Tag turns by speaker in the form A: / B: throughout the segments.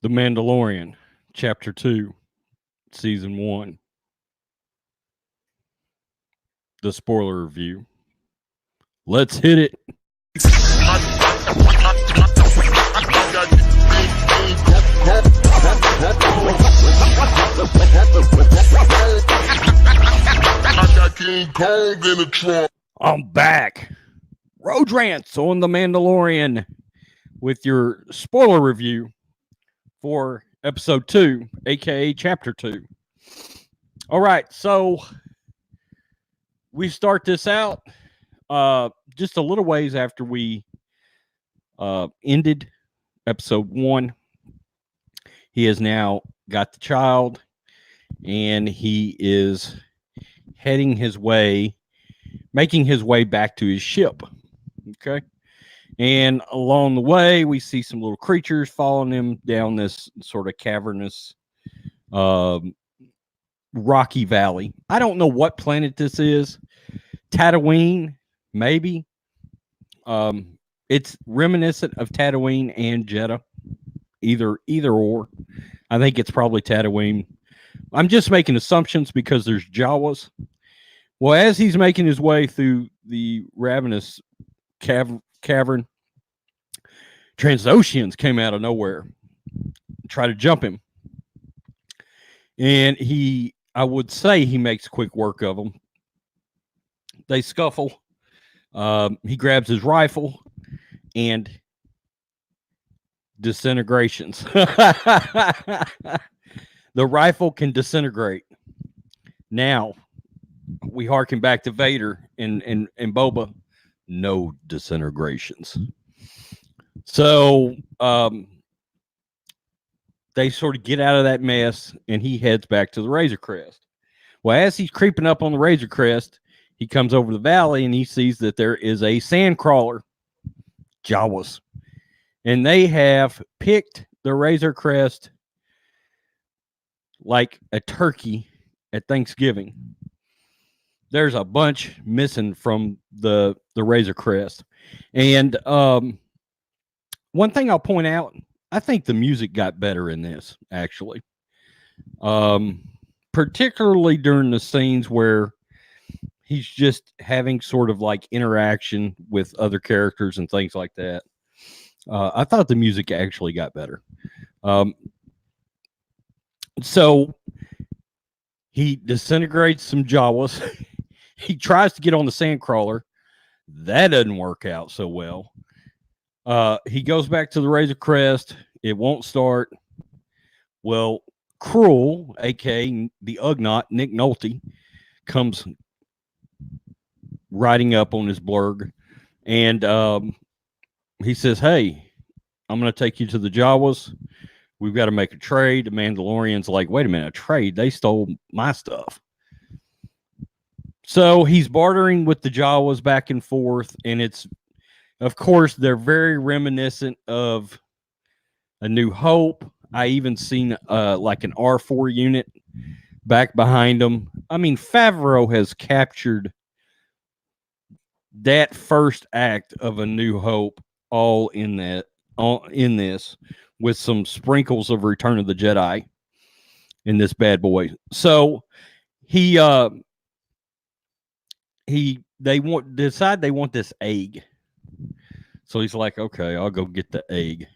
A: The Mandalorian, Chapter 2, Season 1. The spoiler review. Let's hit it. I'm back. Road Rants on The Mandalorian with your spoiler review for episode 2, aka chapter 2. All right, so we start this out just a little ways after we ended episode 1. He has now got the child, and he is heading his way, making his way back to his ship. Okay. And along the way, we see some little creatures following him down this sort of cavernous, rocky valley. I don't know what planet this is. Tatooine, maybe. It's reminiscent of Tatooine and Jeddah. Either or. I think it's probably Tatooine. I'm just making assumptions because there's Jawas. Well, as he's making his way through the ravenous cavern, Transoceans came out of nowhere, try to jump him. And I would say he makes quick work of them. They scuffle. He grabs his rifle and disintegrations. The rifle can disintegrate. Now, we harken back to Vader and Boba. No disintegrations. So they sort of get out of that mess, and he heads back to the Razor Crest. Well, as he's creeping up on the Razor Crest, he comes over the valley, and he sees that there is a sand crawler, Jawas. And they have picked the Razor Crest like a turkey at Thanksgiving. There's a bunch missing from the Razor Crest. And one thing I'll point out, I think the music got better in this, actually. Particularly during the scenes where he's just having sort of like interaction with other characters and things like that. I thought the music actually got better. So he disintegrates some Jawas. He tries to get on the sandcrawler. That doesn't work out so well. He goes back to the Razor Crest. It won't start. Well, Cruel, a.k.a. the Ugnaught, Nick Nolte, comes riding up on his blurg. And he says, hey, I'm going to take you to the Jawas. We've got to make a trade. The Mandalorian's like, wait a minute, a trade? They stole my stuff. So he's bartering with the Jawas back and forth. And it's, of course, they're very reminiscent of A New Hope. I even seen like an R4 unit back behind them. I mean, Favreau has captured that first act of A New Hope all in this, with some sprinkles of Return of the Jedi in this bad boy. So they decide they want this egg. So he's like, okay, I'll go get the egg.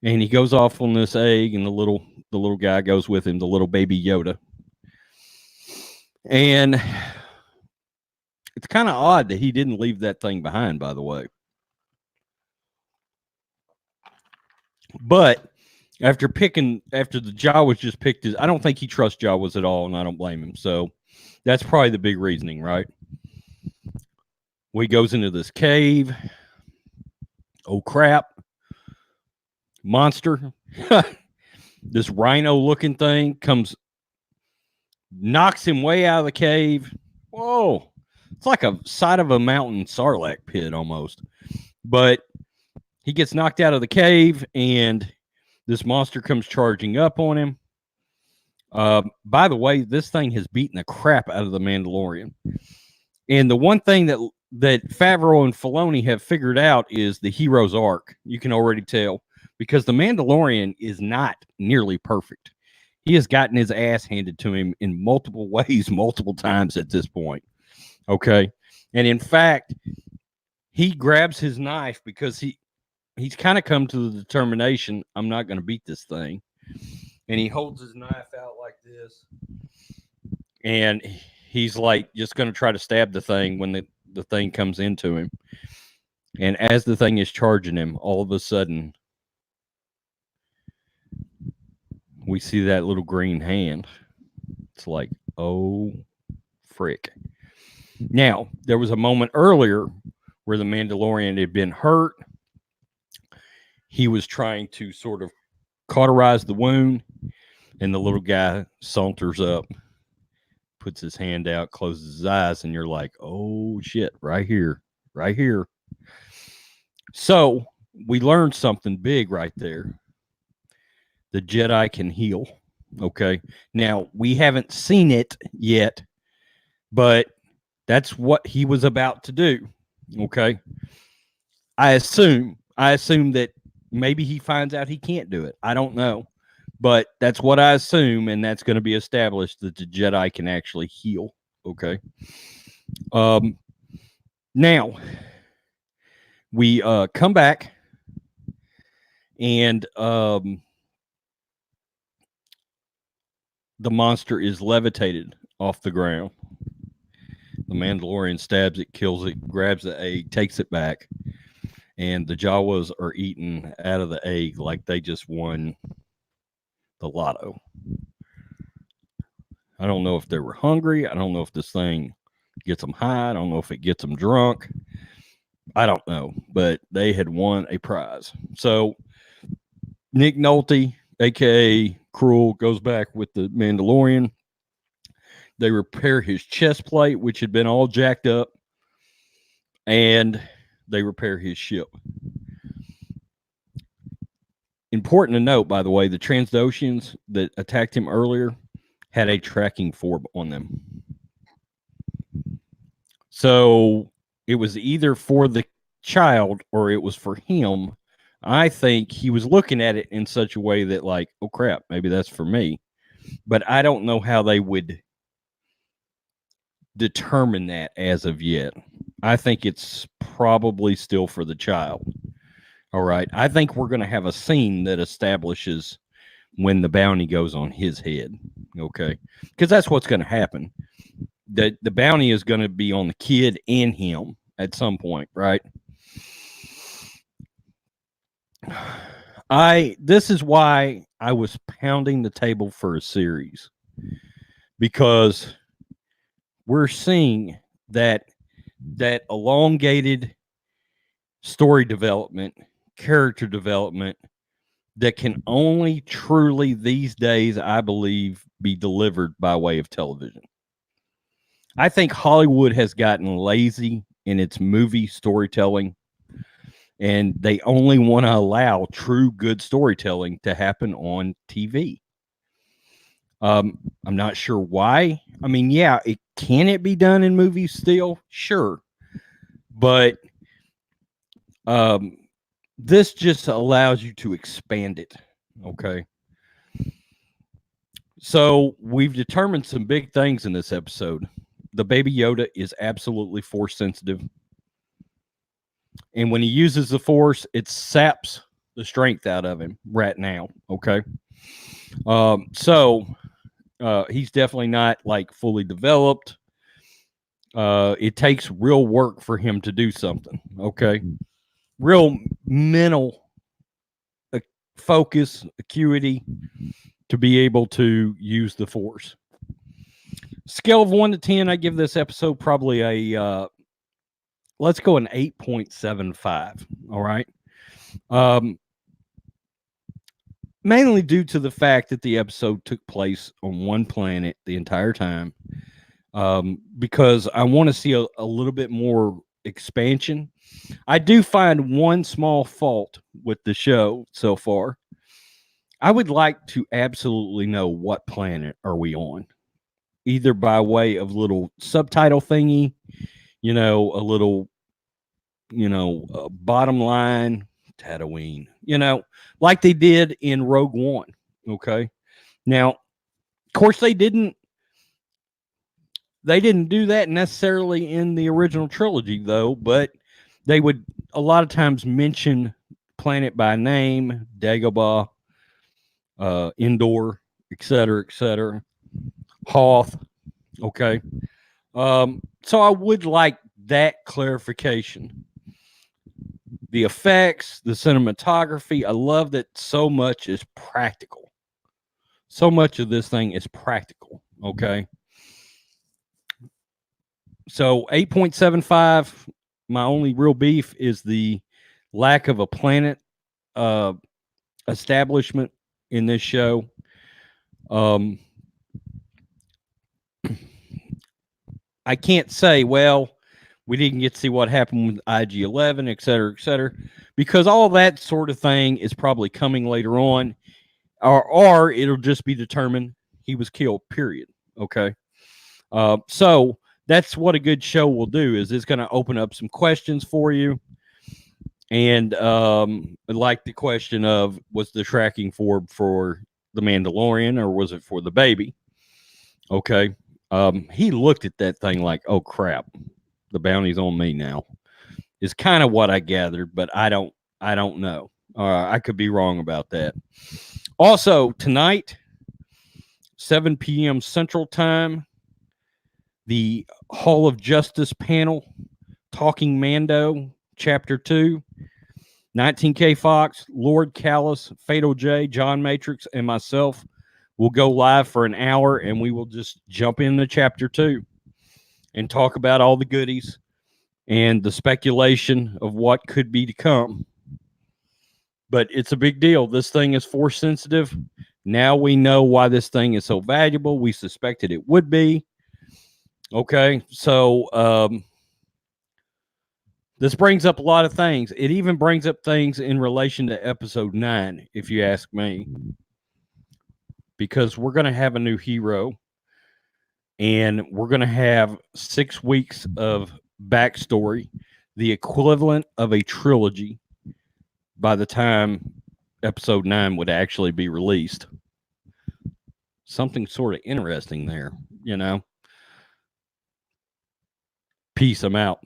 A: And he goes off on this egg, and the little guy goes with him, the little baby Yoda. And it's kind of odd that he didn't leave that thing behind, by the way. But after the Jawas just picked I don't think he trusts Jawas at all, and I don't blame him. So that's probably the big reasoning, right? Well, he goes into this cave. Oh, crap. Monster. This rhino-looking thing comes, knocks him way out of the cave. Whoa. It's like a side of a mountain sarlacc pit almost. But he gets knocked out of the cave, and this monster comes charging up on him. By the way, this thing has beaten the crap out of the Mandalorian. And the one thing that Favreau and Filoni have figured out is the hero's arc. You can already tell. because the Mandalorian is not nearly perfect. He has gotten his ass handed to him in multiple ways, multiple times at this point. Okay. And in fact, he grabs his knife because he's kind of come to the determination, I'm not going to beat this thing. And he holds his knife out like this. And he's like just going to try to stab the thing when the thing comes into him. And as the thing is charging him, all of a sudden, we see that little green hand. It's like, oh, frick. Now, there was a moment earlier where the Mandalorian had been hurt. He was trying to sort of cauterize the wound, and the little guy saunters up, puts his hand out, closes his eyes, and you're like, oh, shit, right here, right here. So we learned something big right there. The Jedi can heal. Okay. Now, we haven't seen it yet, but that's what he was about to do. Okay. I assume that maybe he finds out he can't do it. I don't know. But that's what I assume, and that's going to be established that the Jedi can actually heal. Okay. Now we come back, and the monster is levitated off the ground. The Mandalorian stabs it, kills it, grabs the egg, takes it back, and the Jawas are eating out of the egg like they just won the lotto. I don't know if they were hungry. I don't know if this thing gets them high. I don't know if it gets them drunk. I don't know, but they had won a prize. So Nick Nolte, aka Cruel, goes back with the Mandalorian. They repair his chest plate, which had been all jacked up, and they repair his ship. Important to note, by the way, the Trandoshans that attacked him earlier had a tracking forb on them. So it was either for the child or it was for him. I think he was looking at it in such a way that, like, oh crap, maybe that's for me. But I don't know how they would determine that as of yet. I think it's probably still for the child. All right. I think we're going to have a scene that establishes when the bounty goes on his head. Okay. Because that's what's going to happen. The bounty is going to be on the kid and him at some point, right? This is why I was pounding the table for a series, because we're seeing that elongated story development, character development that can only truly these days, I believe, be delivered by way of television. I think Hollywood has gotten lazy in its movie storytelling, and they only want to allow true good storytelling to happen on TV. I'm not sure why. I mean, yeah, can it be done in movies still? Sure. But this just allows you to expand it. Okay. So we've determined some big things in this episode. The baby Yoda is absolutely force sensitive. And when he uses the force, it saps the strength out of him right now. Okay. So he's definitely not like fully developed. It takes real work for him to do something. Okay. Real mental focus, acuity to be able to use the force. Scale of 1 to 10, I give this episode probably a let's go an 8.75. All right. Mainly due to the fact that the episode took place on one planet the entire time. Because I want to see a little bit more expansion. I do find one small fault with the show so far. I would like to absolutely know what planet are we on, either by way of little subtitle thingy, a little, bottom line Tatooine, like they did in Rogue One. Okay. Now, of course, they didn't do that necessarily in the original trilogy, though, but they would a lot of times mention planet by name, Dagobah, Endor, etc., Hoth. Okay. So I would like that clarification. The effects, the cinematography, I love that so much is practical. So much of this thing is practical. Okay. So 8.75, my only real beef is the lack of a planet establishment in this show. I can't say, well, we didn't get to see what happened with IG-11, etc., because all that sort of thing is probably coming later on, or it'll just be determined he was killed, period. Okay. So that's what a good show will do, is it's going to open up some questions for you. And like the question of, was the tracking for the Mandalorian, or was it for the baby? Okay. He looked at that thing like, oh crap, the bounty's on me now, is kind of what I gathered, but I don't know. I could be wrong about that. Also, tonight, 7 p.m. Central Time, the Hall of Justice panel, Talking Mando, Chapter 2, 19K Fox, Lord Callus, Fatal J, John Matrix, and myself will go live for an hour, and we will just jump into Chapter 2 and talk about all the goodies and the speculation of what could be to come. But it's a big deal. This thing is force sensitive. Now we know why this thing is so valuable. We suspected it would be. Okay, so this brings up a lot of things. It even brings up things in relation to episode 9, if you ask me, because we're going to have a new hero, and we're going to have 6 weeks of backstory, the equivalent of a trilogy by the time episode 9 would actually be released. Something sort of interesting there, Peace. I'm out.